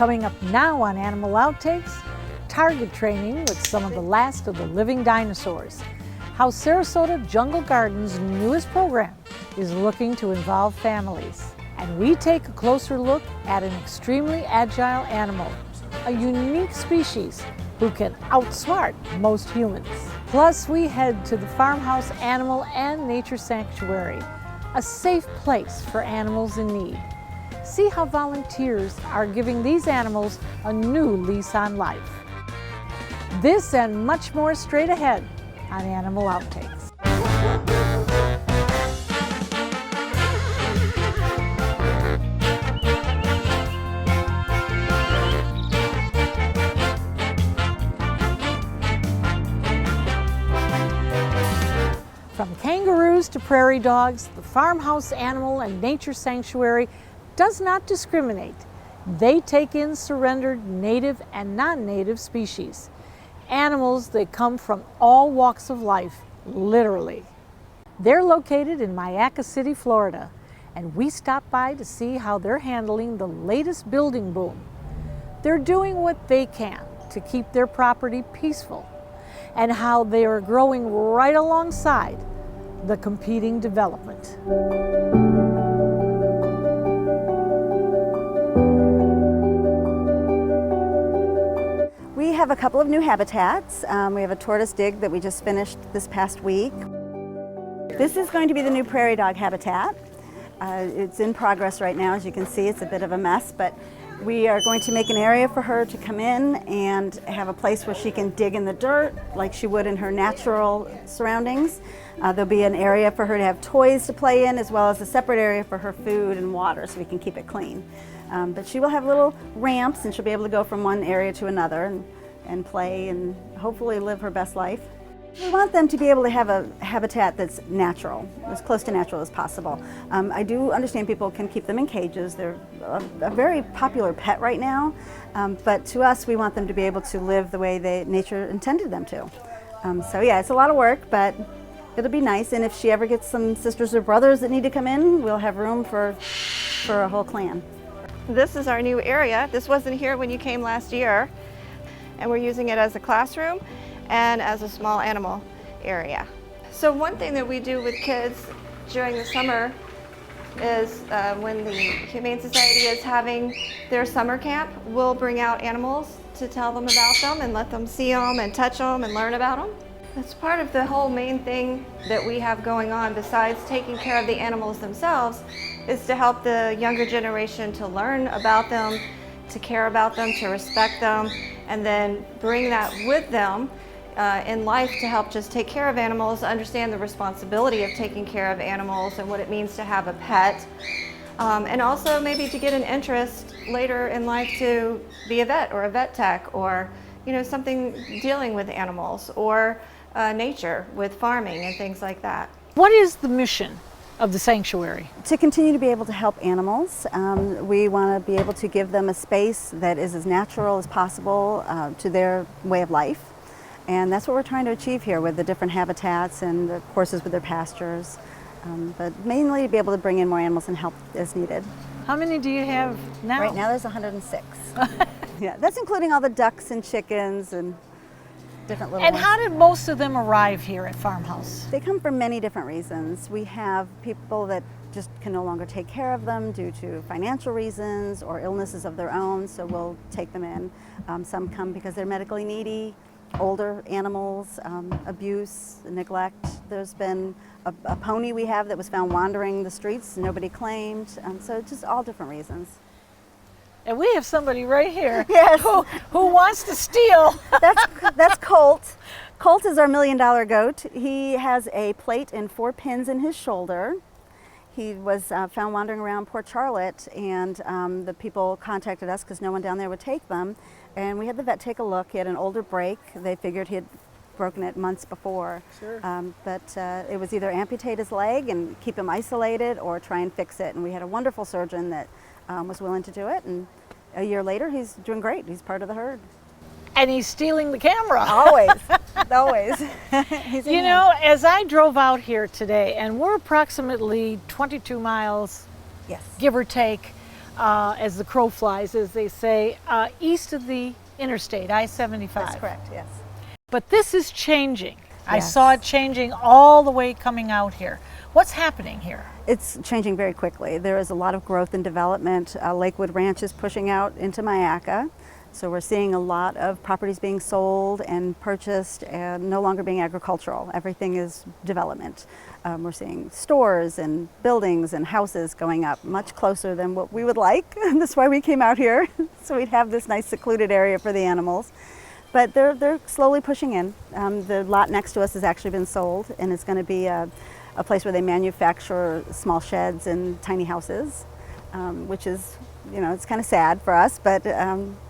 Coming up now on Animal Outtakes, target training with some of the last of the living dinosaurs. How Sarasota Jungle Gardens' newest program is looking to involve families. And we take a closer look at an extremely agile animal, a unique species who can outsmart most humans. Plus, we head to the Farmhouse Animal and Nature Sanctuary, a safe place for animals in need. See how volunteers are giving these animals a new lease on life. This and much more straight ahead on Animal Outtakes. From kangaroos to prairie dogs, the Farmhouse Animal and Nature Sanctuary does not discriminate. They take in surrendered native and non-native species. Animals that come from all walks of life, literally. They're located in Mayaca City, Florida, and we stopped by to see how they're handling the latest building boom. They're doing what they can to keep their property peaceful, and how they are growing right alongside the competing development. We have a couple of new habitats. We have a tortoise dig that we just finished this past week. This is going to be the new prairie dog habitat. It's in progress right now. As you can see, it's a bit of a mess, but we are going to make an area for her to come in and have a place where she can dig in the dirt like she would in her natural surroundings. There'll be an area for her to have toys to play in, as well as a separate area for her food and water so we can keep it clean. But she will have little ramps and she'll be able to go from one area to another and play and hopefully live her best life. We want them to be able to have a habitat that's natural, as close to natural as possible. I do understand people can keep them in cages. They're a very popular pet right now, but to us, we want them to be able to live the way nature intended them to. So yeah, it's a lot of work, but it'll be nice. And if she ever gets some sisters or brothers that need to come in, we'll have room for a whole clan. This is our new area. This wasn't here when you came last year, and we're using it as a classroom and as a small animal area. So one thing that we do with kids during the summer is when the Humane Society is having their summer camp, we'll bring out animals to tell them about them and let them see them and touch them and learn about them. That's part of the whole main thing that we have going on, besides taking care of the animals themselves, is to help the younger generation to learn about them, to care about them, to respect them, and then bring that with them in life to help just take care of animals, understand the responsibility of taking care of animals and what it means to have a pet, and also maybe to get an interest later in life to be a vet or a vet tech, or something dealing with animals, or nature with farming and things like that. What is the mission of the sanctuary? To continue to be able to help animals. We want to be able to give them a space that is as natural as possible to their way of life. And that's what we're trying to achieve here with the different habitats and the courses with their pastures. But mainly to be able to bring in more animals and help as needed. How many do you have now? Right now there's 106. Yeah, that's including all the ducks and chickens and different little And ones. how did most of them arrive here at Farmhouse? They come for many different reasons. We have people that just can no longer take care of them due to financial reasons or illnesses of their own, so we'll take them in. Some come because they're medically needy, older animals, abuse, neglect. There's been a pony we have that was found wandering the streets, nobody claimed, so just all different reasons. And we have somebody right here Yes. who wants to steal. That's Colt. Colt is our $1 million goat. He has a plate and 4 pins in his shoulder. He was found wandering around Port Charlotte, and the people contacted us because no one down there would take them. And we had the vet take a look. He had an older break. They figured he had broken it months before. Sure. But it was either amputate his leg and keep him isolated or try and fix it. And we had a wonderful surgeon that was willing to do it. And a year later, he's doing great. He's part of the herd. And he's stealing the camera. Always, always. He's in You know, as I drove out here today, and we're approximately 22 miles, Yes. give or take, as the crow flies, as they say, east of the interstate, I-75. That's correct, yes. But this is changing. I Yes. saw it changing all the way coming out here. What's happening here? It's changing very quickly. There is a lot of growth and development. Lakewood Ranch is pushing out into Mayaca. So we're seeing a lot of properties being sold and purchased and no longer being agricultural. Everything is development. We're seeing stores and buildings and houses going up much closer than what we would like. That's why we came out here, so we'd have this nice secluded area for the animals. But they're slowly pushing in. The lot next to us has actually been sold, and it's going to be a place where they manufacture small sheds and tiny houses, which is, you know, it's kind of sad for us, but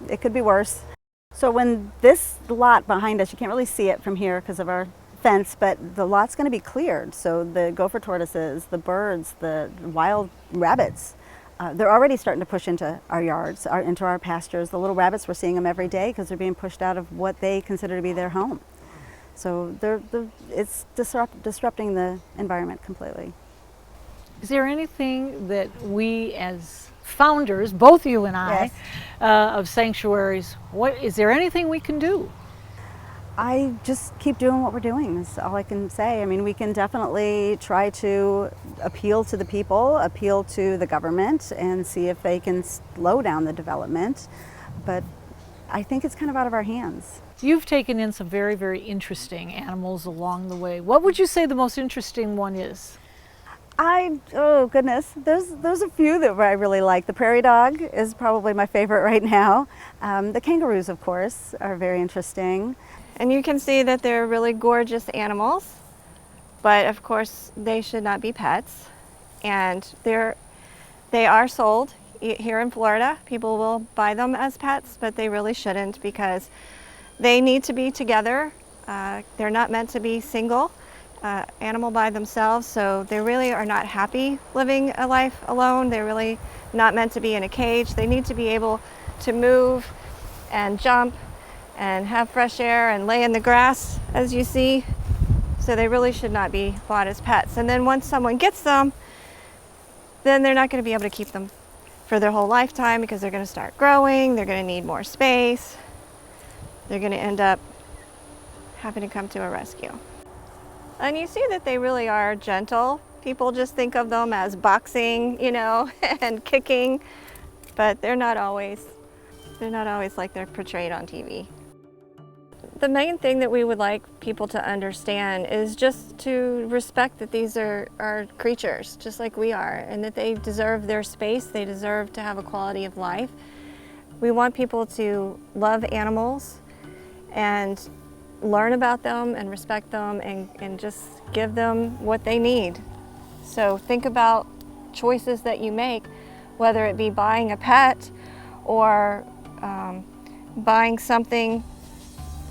it could be worse. So when this lot behind us, you can't really see it from here because of our fence, but the lot's going to be cleared. So the gopher tortoises, the birds, the wild rabbits, they're already starting to push into our yards, into our pastures. The little rabbits, we're seeing them every day because they're being pushed out of what they consider to be their home. So it's disrupting the environment completely. Is there anything that we as founders, both you and I, Yes. of sanctuaries, is there anything we can do? I just keep doing what we're doing, is all I can say. I mean, we can definitely try to appeal to the people, appeal to the government, and see if they can slow down the development. But I think it's kind of out of our hands. You've taken in some very, very interesting animals along the way. What would you say the most interesting one is? Oh goodness, there's a few that I really like. The prairie dog is probably my favorite right now. The kangaroos, of course, are very interesting. And you can see that they're really gorgeous animals, but of course they should not be pets. And they are sold here in Florida. People will buy them as pets, but they really shouldn't because they need to be together. They're not meant to be single animal by themselves, so they really are not happy living a life alone. They're really not meant to be in a cage. They need to be able to move and jump and have fresh air and lay in the grass, as you see. So they really should not be bought as pets. And then once someone gets them, then they're not going to be able to keep them for their whole lifetime because they're going to start growing, they're going to need more space, they're going to end up having to come to a rescue. And you see that they really are gentle. People just think of them as boxing, you know, and kicking, but they're not always like they're portrayed on TV. The main thing that we would like people to understand is just to respect that these are creatures just like we are, and that they deserve their space, they deserve to have a quality of life. We want people to love animals and learn about them and respect them and just give them what they need. So think about choices that you make, whether it be buying a pet or buying something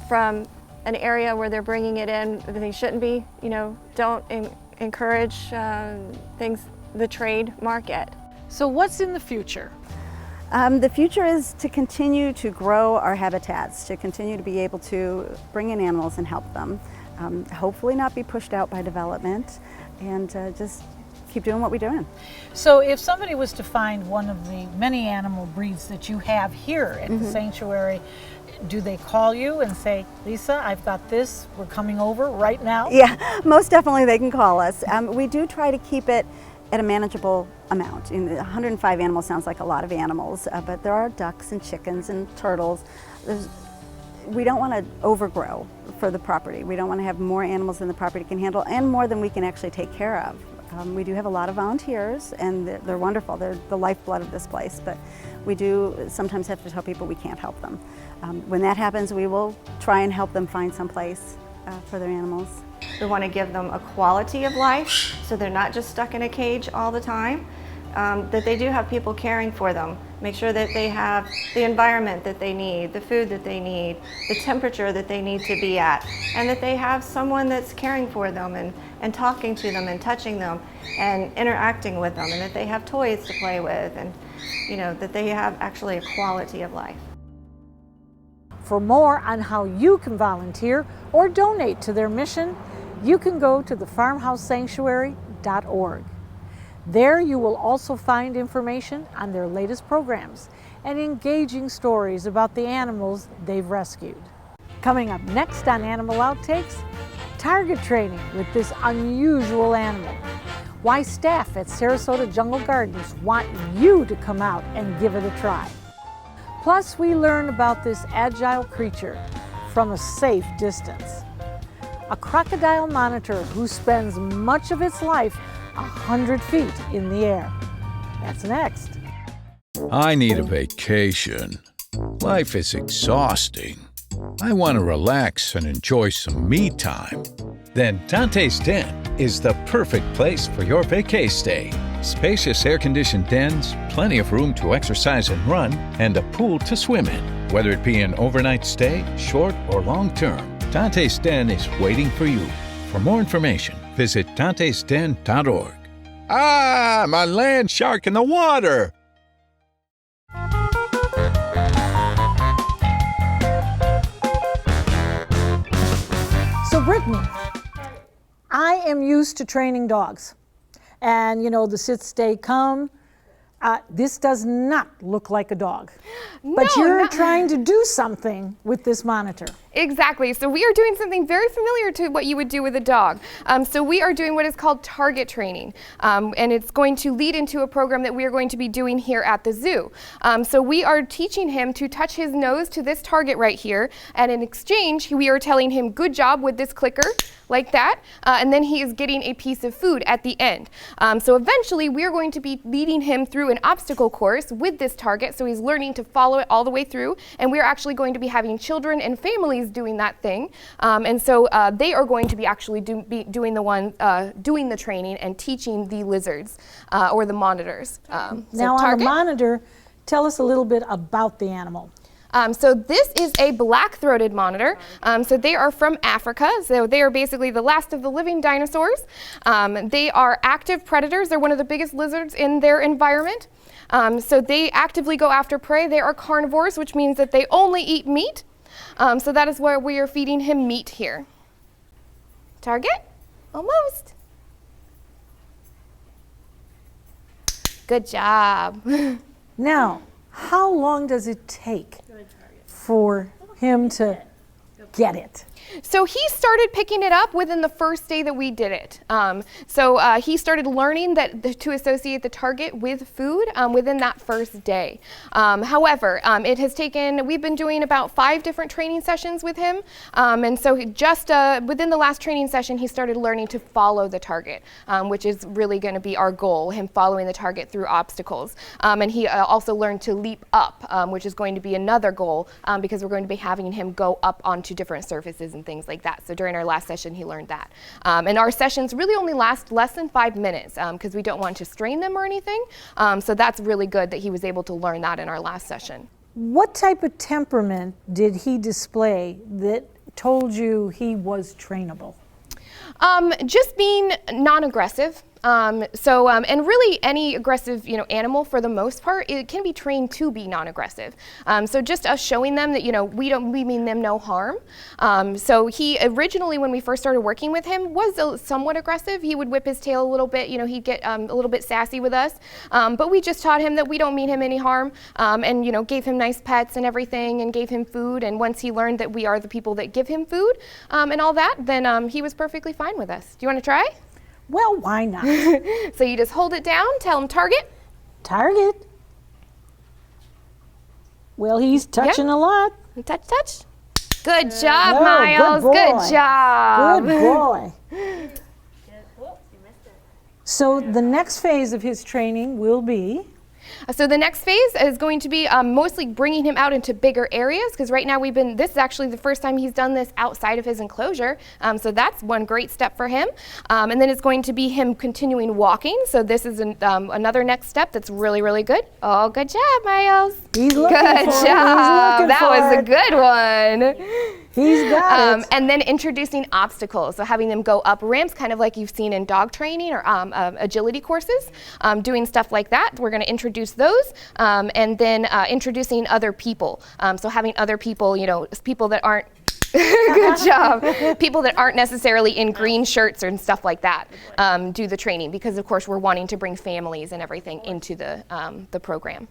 from an area where they're bringing it in that they shouldn't be. You know, don't encourage things, the trade market. So what's in the future? The future is to continue to grow our habitats, to continue to be able to bring in animals and help them. Hopefully not be pushed out by development, and just keep doing what we're doing. So if somebody was to find one of the many animal breeds that you have here at the sanctuary, do they call you and say, Lisa, I've got this, we're coming over right now? Yeah, most definitely they can call us. We do try to keep it at a manageable amount. 105 animals sounds like a lot of animals, but there are ducks and chickens and turtles. We don't want to overgrow for the property. We don't want to have more animals than the property can handle and more than we can actually take care of. We do have a lot of volunteers, and they're wonderful. They're the lifeblood of this place, but we do sometimes have to tell people we can't help them. When that happens, we will try and help them find some place for their animals. We want to give them a quality of life so they're not just stuck in a cage all the time, that they do have people caring for them. Make sure that they have the environment that they need, the food that they need, the temperature that they need to be at, and that they have someone that's caring for them and talking to them and touching them and interacting with them, and that they have toys to play with, and you know, that they have actually a quality of life. For more on how you can volunteer or donate to their mission, you can go to thefarmhousesanctuary.org. There you will also find information on their latest programs and engaging stories about the animals they've rescued. Coming up next on Animal Outtakes, target training with this unusual animal. Why staff at Sarasota Jungle Gardens want you to come out and give it a try. Plus, we learn about this agile creature from a safe distance. A crocodile monitor who spends much of its life 100 feet in the air. That's next. I need a vacation. Life is exhausting. I want to relax and enjoy some me time. Then Dante's Den is the perfect place for your vacay stay. Spacious air-conditioned dens, plenty of room to exercise and run, and a pool to swim in. Whether it be an overnight stay, short or long-term, Dante's Den is waiting for you. For more information, visit dantesden.org. Ah, my land shark in the water! So Brittany, I am used to training dogs. And you know, the sit, stay, come. This does not look like a dog. But you're trying to do something with this monitor. Exactly. So we are doing something very familiar to what you would do with a dog. So we are doing what is called target training. And it's going to lead into a program that we are going to be doing here at the zoo. So we are teaching him to touch his nose to this target right here. And in exchange, we are telling him good job with this clicker, like that. And then he is getting a piece of food at the end. So eventually, we are going to be leading him through an obstacle course with this target. So he's learning to follow it all the way through. And we are actually going to be having children and families doing that thing. And so they are going to be actually doing the training and teaching the lizards or the monitors. Now on the monitor, tell us a little bit about the animal. So this is a black-throated monitor. So they are from Africa. So they are basically the last of the living dinosaurs. They are active predators. They're one of the biggest lizards in their environment. So they actively go after prey. They are carnivores, which means that they only eat meat. So that is where we are feeding him meat here. Target? Almost. Good job. Now, how long does it take for him to get it? So he started picking it up within the first day that we did it. He started learning to associate the target with food within that first day. However, we've been doing about 5 different training sessions with him. And so within the last training session, he started learning to follow the target, which is really going to be our goal, him following the target through obstacles. And he also learned to leap up, which is going to be another goal because we're going to be having him go up onto different surfaces and things like that. So during our last session, he learned that. And our sessions really only last less than 5 minutes because we don't want to strain them or anything. So that's really good that he was able to learn that in our last session. What type of temperament did he display that told you he was trainable? Just being non-aggressive. And really any aggressive, animal for the most part, it can be trained to be non-aggressive. So just us showing them that, we mean them no harm. So he originally, when we first started working with him, was somewhat aggressive. He would whip his tail a little bit, he'd get a little bit sassy with us. But we just taught him that we don't mean him any harm, and, gave him nice pets and everything and gave him food. And once he learned that we are the people that give him food, and all that, then he was perfectly fine with us. Do you want to try? Well, why not? So you just hold it down, tell him target. Target. Well, he's touching a lot. Touch, touch. Good job, Miles. Good job. Good boy. So the next phase of his training will be? So the next phase is going to be mostly bringing him out into bigger areas, because right now this is actually the first time he's done this outside of his enclosure. So that's one great step for him. And then it's going to be him continuing walking. So this is another next step that's really, really good. Oh, good job, Miles. He's looking good for job. It. That was a good one. He's got it. And then introducing obstacles, so having them go up ramps, kind of like you've seen in dog training or agility courses, doing stuff like that. We're going to introduce those, and then introducing other people. So having other people, people that aren't Good job. People that aren't necessarily in green shirts and stuff like that do the training, because of course we're wanting to bring families and everything into the program.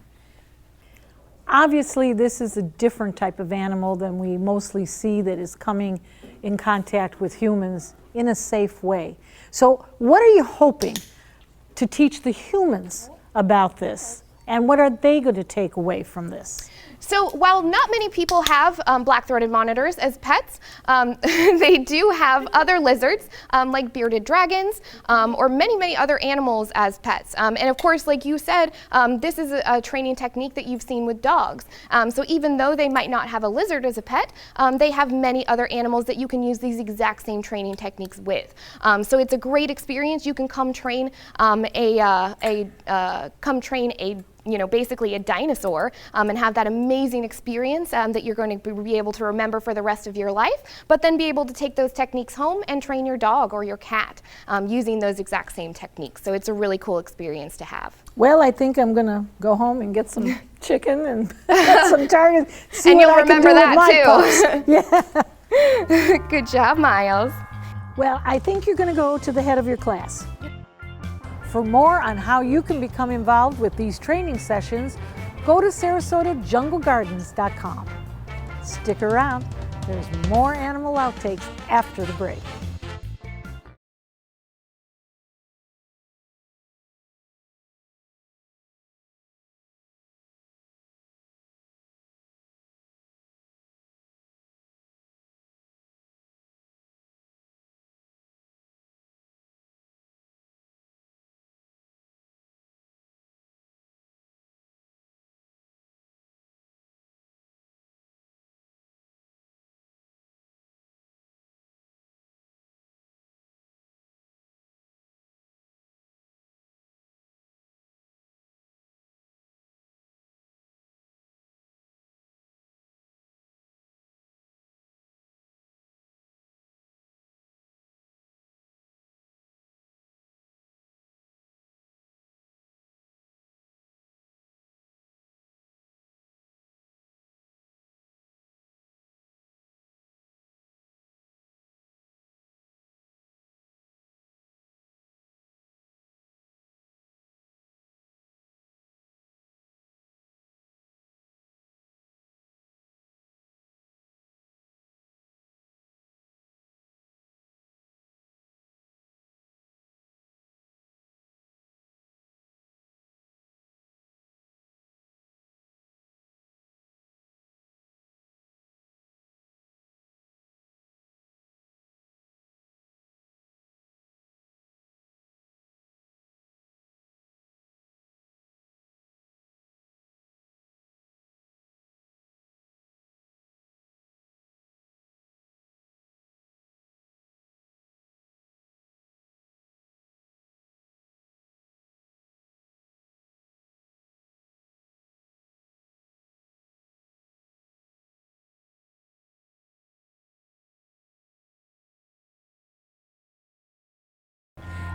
Obviously, this is a different type of animal than we mostly see that is coming in contact with humans in a safe way. So what are you hoping to teach the humans about this? And what are they going to take away from this? So while not many people have black-throated monitors as pets, they do have other lizards like bearded dragons or many other animals as pets. And of course, like you said, this is a training technique that you've seen with dogs. So even though they might not have a lizard as a pet, they have many other animals that you can use these exact same training techniques with. So it's a great experience. You can come train basically a dinosaur and have that amazing experience that you're going to be able to remember for the rest of your life, but then be able to take those techniques home and train your dog or your cat using those exact same techniques. So it's a really cool experience to have. Well, I think I'm going to go home and get some chicken and some target. See And what you'll I can remember do that with my pups. Yeah. Good job, Miles. Well, I think you're going to go to the head of your class. For more on how you can become involved with these training sessions, go to SarasotaJungleGardens.com. Stick around, there's more animal outtakes after the break.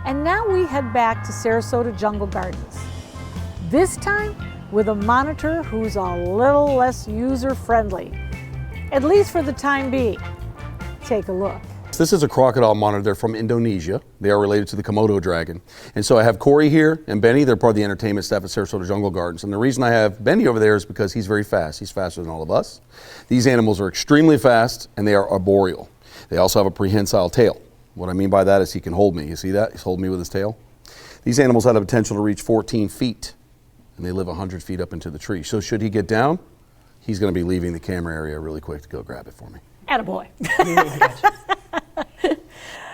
And now we head back to Sarasota Jungle Gardens. This time with a monitor who's a little less user-friendly, at least for the time being. Take a look. This is a crocodile monitor. They're from Indonesia. They are related to the Komodo dragon. And so I have Corey here and Benny. They're part of the entertainment staff at Sarasota Jungle Gardens. And the reason I have Benny over there is because he's very fast. He's faster than all of us. These animals are extremely fast and they are arboreal. They also have a prehensile tail. What I mean by that is he can hold me. You see that? He's holding me with his tail. These animals have the potential to reach 14 feet and they live 100 feet up into the tree. So should he get down, he's going to be leaving the camera area really quick to go grab it for me. Attaboy.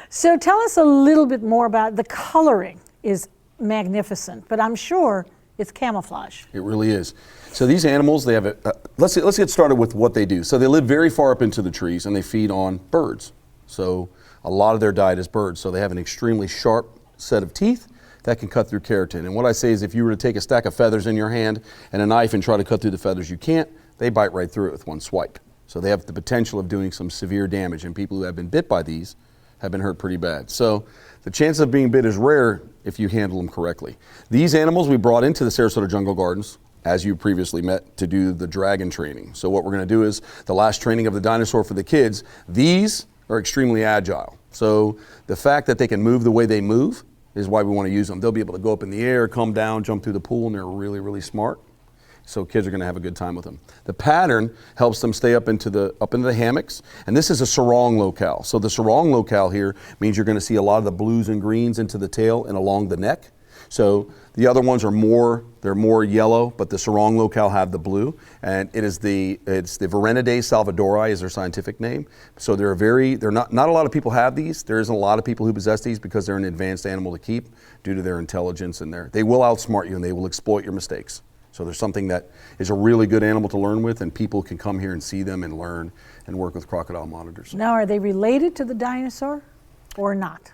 So tell us a little bit more about the coloring is magnificent, but I'm sure it's camouflage. It really is. So these animals, they have let's get started with what they do. So they live very far up into the trees and they feed on birds. So a lot of their diet is birds. So they have an extremely sharp set of teeth that can cut through keratin. And what I say is if you were to take a stack of feathers in your hand and a knife and try to cut through the feathers, you can't. They bite right through it with one swipe. So they have the potential of doing some severe damage, and people who have been bit by these have been hurt pretty bad. So the chance of being bit is rare if you handle them correctly. These animals we brought into the Sarasota Jungle Gardens as you previously met, to do the dragon training. So what we're going to do is the last training of the dinosaur for the kids. These are extremely agile. So the fact that they can move the way they move is why we want to use them. They'll be able to go up in the air, come down, jump through the pool, and they're really, really smart. So kids are going to have a good time with them. The pattern helps them stay up into the hammocks, and this is a sarong locale. So the sarong locale here means you're going to see a lot of the blues and greens into the tail and along the neck. So the other ones are more yellow, but the sarong locale have the blue, and it's the Varenidae salvadori is their scientific name. So they're not a lot of people have these. There isn't a lot of people who possess these because they're an advanced animal to keep due to their intelligence, and they will outsmart you and they will exploit your mistakes. So there's something that is a really good animal to learn with, and people can come here and see them and learn and work with crocodile monitors. Now, are they related to the dinosaur or not?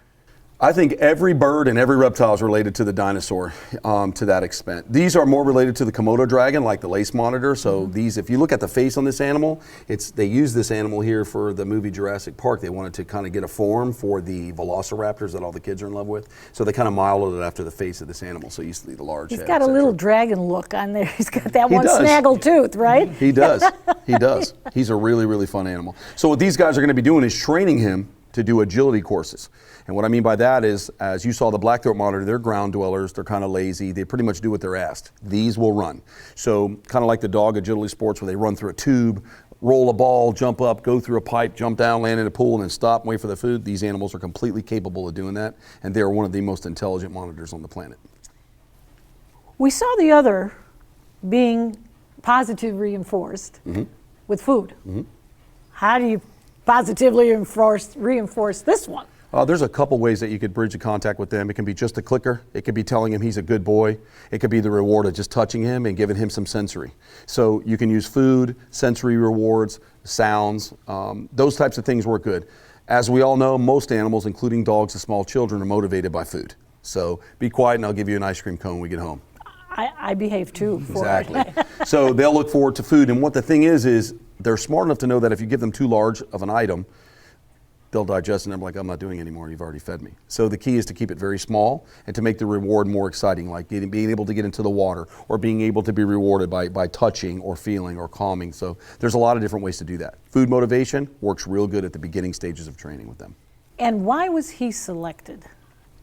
I think every bird and every reptile is related to the dinosaur to that extent. These are more related to the Komodo dragon, like the lace monitor. So these, if you look at the face on this animal, they use this animal here for the movie Jurassic Park. They wanted to kind of get a form for the velociraptors that all the kids are in love with. So they kind of modeled it after the face of this animal. So you see the large head. He's got a little dragon look on there. He's got that one does. snaggle tooth, right? He does. He does. He's a really, really fun animal. So what these guys are going to be doing is training him to do agility courses. And what I mean by that is, as you saw the black-throat monitor, they're ground dwellers, they're kind of lazy, they pretty much do what they're asked. These will run. So kind of like the dog agility sports where they run through a tube, roll a ball, jump up, go through a pipe, jump down, land in a pool, and then stop and wait for the food. These animals are completely capable of doing that, and they are one of the most intelligent monitors on the planet. We saw the other being positively reinforced with food. How do you positively reinforce this one? There's a couple ways that you could bridge the contact with them. It can be just a clicker. It could be telling him he's a good boy. It could be the reward of just touching him and giving him some sensory. So you can use food, sensory rewards, sounds. Those types of things work good. As we all know, most animals, including dogs and small children, are motivated by food. So be quiet and I'll give you an ice cream cone when we get home. I behave too. Exactly. So they'll look forward to food. And what the thing is they're smart enough to know that if you give them too large of an item, they'll digest and they're like, I'm not doing anymore, you've already fed me. So the key is to keep it very small and to make the reward more exciting, like being able to get into the water or being able to be rewarded by touching or feeling or calming. So there's a lot of different ways to do that. Food motivation works real good at the beginning stages of training with them. And why was he selected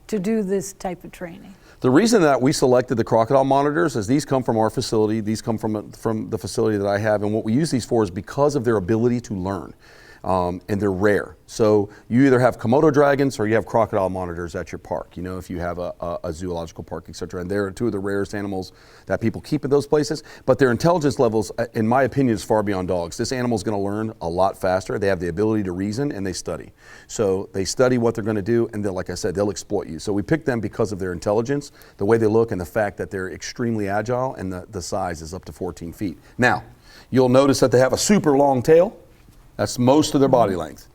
to do this type of training? The reason that we selected the crocodile monitors is these come from our facility, these come from the facility that I have, and what we use these for is because of their ability to learn. And they're rare. So you either have Komodo dragons or you have crocodile monitors at your park, if you have a zoological park, etc. And they're two of the rarest animals that people keep in those places. But their intelligence levels, in my opinion, is far beyond dogs. This animal is going to learn a lot faster. They have the ability to reason and they study. So they study what they're going to do, and like I said, they'll exploit you. So we picked them because of their intelligence, the way they look, and the fact that they're extremely agile, and the size is up to 14 feet. Now, you'll notice that they have a super long tail. That's most of their body length.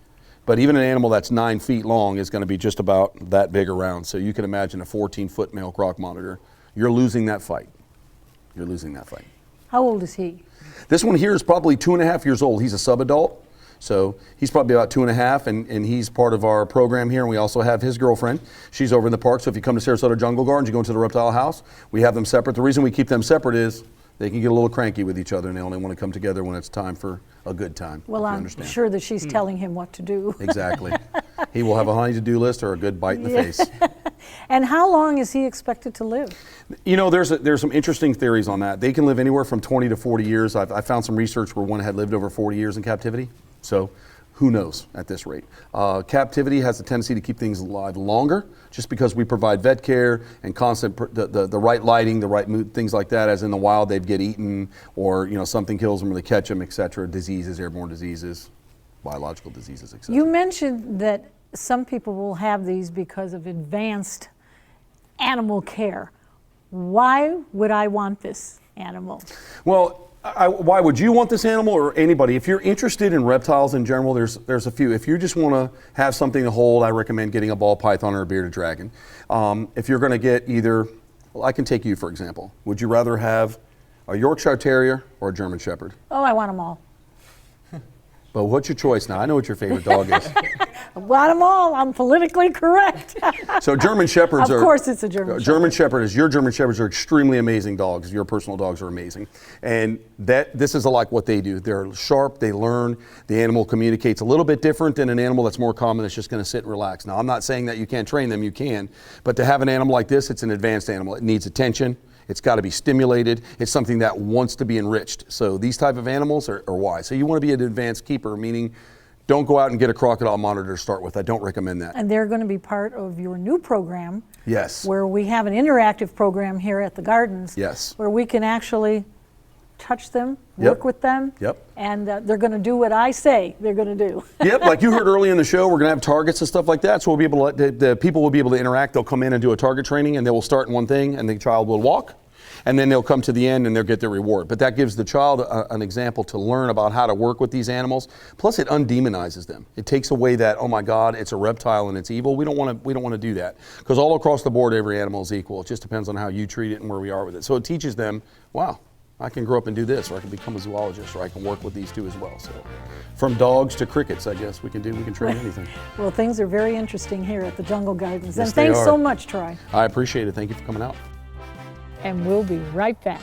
But even an animal that's 9 feet long is going to be just about that big around. So you can imagine a 14-foot male croc monitor. You're losing that fight. You're losing that fight. How old is he? This one here is probably 2.5 years old. He's a subadult. So he's probably about 2.5, and he's part of our program here. And we also have his girlfriend. She's over in the park. So if you come to Sarasota Jungle Gardens, you go into the reptile house. We have them separate. The reason we keep them separate is they can get a little cranky with each other, and they only want to come together when it's time for a good time. Well, I'm sure that she's telling him what to do. Exactly. He will have a honey-to-do list or a good bite in the face. And how long is he expected to live? There's some interesting theories on that. They can live anywhere from 20 to 40 years. I found some research where one had lived over 40 years in captivity. So who knows at this rate. Captivity has a tendency to keep things alive longer just because we provide vet care and constant, the right lighting, the right mood, things like that. As in the wild, they'd get eaten or something kills them or they catch them, etc. Diseases, airborne diseases, biological diseases, etc. You mentioned that some people will have these because of advanced animal care. Why would I want this animal? Well, why would you want this animal or anybody? If you're interested in reptiles in general, there's a few. If you just want to have something to hold, I recommend getting a ball python or a bearded dragon. If you're going to get I can take you for example. Would you rather have a Yorkshire Terrier or a German Shepherd? Oh, I want them all. But what's your choice now? I know what your favorite dog is. Want them all. I'm politically correct. So German Shepherds Of course it's a German Shepherd. German Shepherd. Your German Shepherds are extremely amazing dogs. Your personal dogs are amazing. And this is like what they do. They're sharp, they learn, the animal communicates a little bit different than an animal that's more common that's just going to sit and relax. Now, I'm not saying that you can't train them, you can, but to have an animal like this, it's an advanced animal. It needs attention. It's got to be stimulated. It's something that wants to be enriched. So these type of animals are wise. So you want to be an advanced keeper, meaning don't go out and get a crocodile monitor to start with. I don't recommend that. And they're going to be part of your new program. Yes. Where we have an interactive program here at the gardens. Yes. Where we can actually touch them, work with them. Yep. And they're going to do what I say they're going to do. Yep, like you heard early in the show, we're going to have targets and stuff like that. So we'll be able to, the people will be able to interact. They'll come in and do a target training, and they will start in one thing, and the child will walk. And then they'll come to the end and they'll get their reward. But that gives the child an example to learn about how to work with these animals. Plus, it undemonizes them. It takes away that, oh my God, it's a reptile and it's evil. We don't want to do that, because all across the board, every animal is equal. It just depends on how you treat it and where we are with it. So it teaches them, wow, I can grow up and do this, or I can become a zoologist, or I can work with these two as well. So, from dogs to crickets, I guess we can train anything. Well, things are very interesting here at the Jungle Gardens. Yes, and thanks they are. so much, Troy. I appreciate it. Thank you for coming out. And we'll be right back.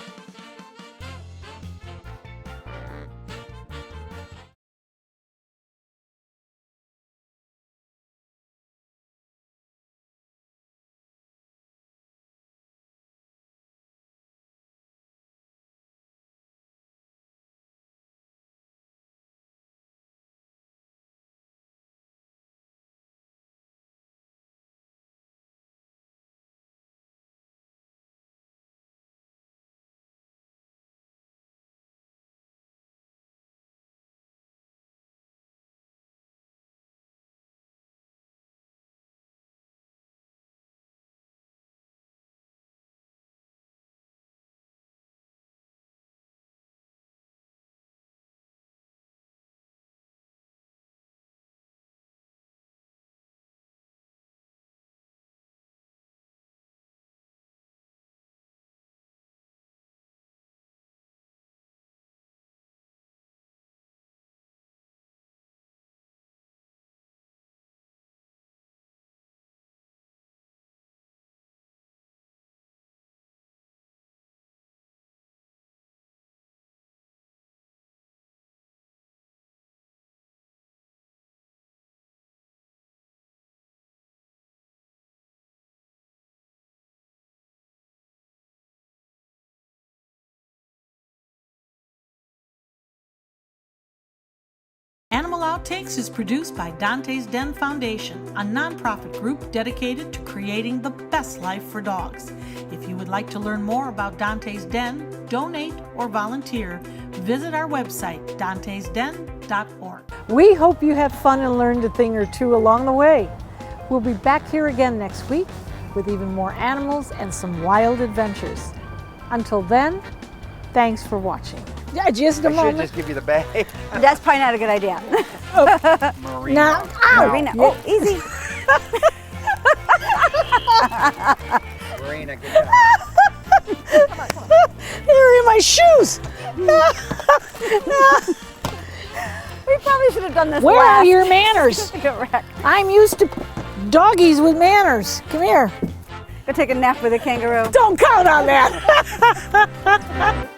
Animal Outtakes is produced by Dante's Den Foundation, a nonprofit group dedicated to creating the best life for dogs. If you would like to learn more about Dante's Den, donate, or volunteer, visit our website, dantesden.org. We hope you had fun and learned a thing or two along the way. We'll be back here again next week with even more animals and some wild adventures. Until then, thanks for watching. Yeah, just a moment. I should just give you the bag. That's probably not a good idea. Marina. Now, ow! Marina. Oh, easy. Marina, good job. They're in my shoes. We probably should have done this Where last. are your manners? Correct. I'm used to doggies with manners. Come here. Go take a nap with a kangaroo. Don't count on that.